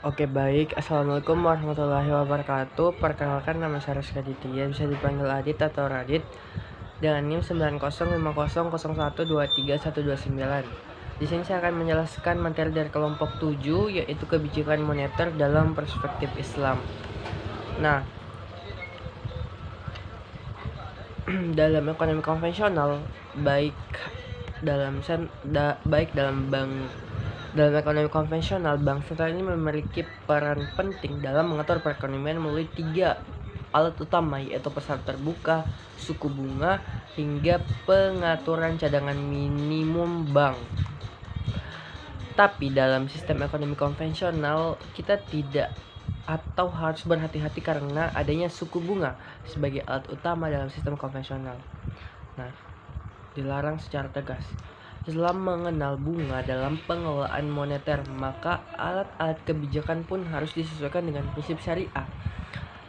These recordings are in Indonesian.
Oke baik, Assalamualaikum warahmatullahi wabarakatuh. Perkenalkan nama saya Rizky Aditya, bisa dipanggil Adit atau Radit, dengan NIM 905001231129. Di sini saya akan menjelaskan materi dari kelompok 7, yaitu kebijakan moneter dalam perspektif Islam. Nah, dalam ekonomi konvensional, dalam ekonomi konvensional, bank sentral ini memiliki peran penting dalam mengatur perekonomian melalui 3 alat utama, yaitu pasar terbuka, suku bunga, hingga pengaturan cadangan minimum bank. Tapi dalam sistem ekonomi konvensional, kita tidak atau harus berhati-hati karena adanya suku bunga sebagai alat utama dalam sistem konvensional. Nah, dilarang secara tegas. Islam mengenal bunga dalam pengelolaan moneter, maka alat-alat kebijakan pun harus disesuaikan dengan prinsip syariah.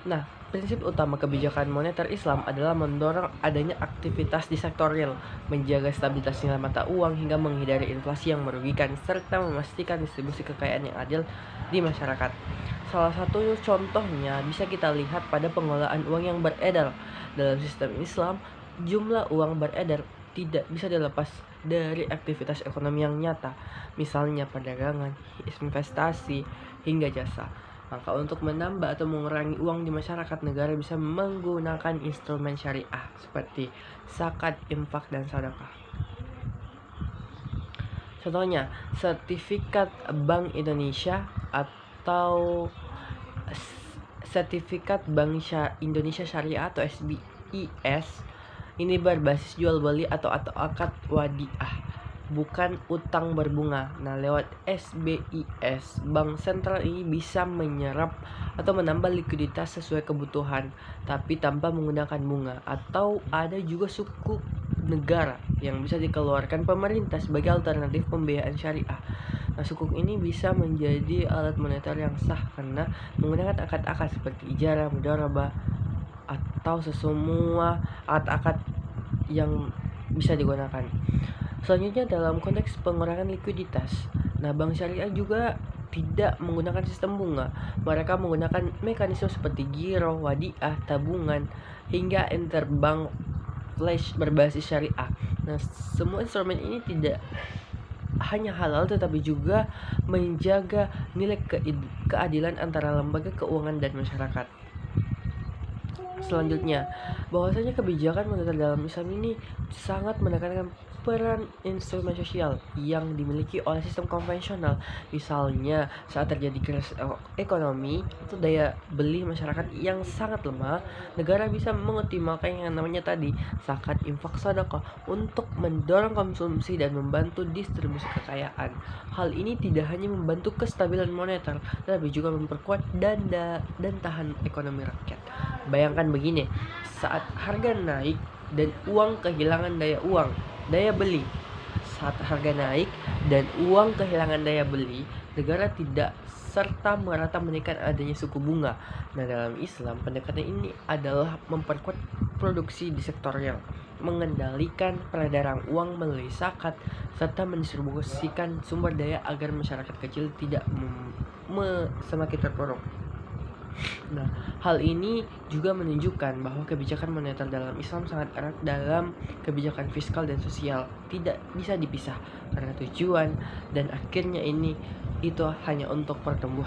Nah, prinsip utama kebijakan moneter Islam adalah mendorong adanya aktivitas di sektor real, menjaga stabilitas nilai mata uang hingga menghindari inflasi yang merugikan, serta memastikan distribusi kekayaan yang adil di masyarakat. Salah satu contohnya bisa kita lihat pada pengelolaan uang yang beredar. Dalam sistem Islam, jumlah uang beredar tidak bisa dilepas dari aktivitas ekonomi yang nyata, misalnya perdagangan, investasi, hingga jasa. Maka untuk menambah atau mengurangi uang di masyarakat, negara bisa menggunakan instrumen syariah seperti zakat, infak, dan sedekah. Contohnya, sertifikat Bank Indonesia atau sertifikat Bank Indonesia Syariah atau SBIS ini berbasis jual beli atau akad wadiah, bukan utang berbunga. Nah, lewat SBIS, bank sentral ini bisa menyerap atau menambah likuiditas sesuai kebutuhan, tapi tanpa menggunakan bunga. Atau ada juga sukuk negara yang bisa dikeluarkan pemerintah sebagai alternatif pembiayaan syariah. Nah, sukuk ini bisa menjadi alat moneter yang sah karena menggunakan akad-akad seperti ijarah, mudharabah, atau semua akad-akad yang bisa digunakan. Selanjutnya, dalam konteks pengurangan likuiditas, nah, bank syariah juga tidak menggunakan sistem bunga. Mereka menggunakan mekanisme seperti giro, wadiah, tabungan, hingga interbank flash berbasis syariah. Nah, semua instrumen ini tidak hanya halal tetapi juga menjaga nilai keadilan antara lembaga keuangan dan masyarakat. Selanjutnya, bahwasanya kebijakan moneter dalam Islam ini sangat menekankan peran instrumen sosial yang dimiliki oleh sistem konvensional. Misalnya, saat terjadi krisis ekonomi atau daya beli masyarakat yang sangat lemah, negara bisa mengoptimalkan yang namanya tadi zakat, infak, sedekah untuk mendorong konsumsi dan membantu distribusi kekayaan. Hal ini tidak hanya membantu kestabilan moneter, tetapi juga memperkuat dan tahan ekonomi rakyat. Bayangkan begini, saat harga naik dan uang kehilangan daya beli. Saat harga naik dan uang kehilangan daya beli, negara tidak serta merata menaikkan adanya suku bunga. Nah, dalam Islam, pendekatan ini adalah memperkuat produksi di sektor real, mengendalikan peredaran uang melalui zakat, serta mendistribusikan sumber daya agar masyarakat kecil tidak semakin terpuruk. Nah, hal ini juga menunjukkan bahwa kebijakan moneter dalam Islam sangat erat dalam kebijakan fiskal dan sosial, tidak bisa dipisah karena tujuan dan akhirnya itu hanya untuk pertumbuhan.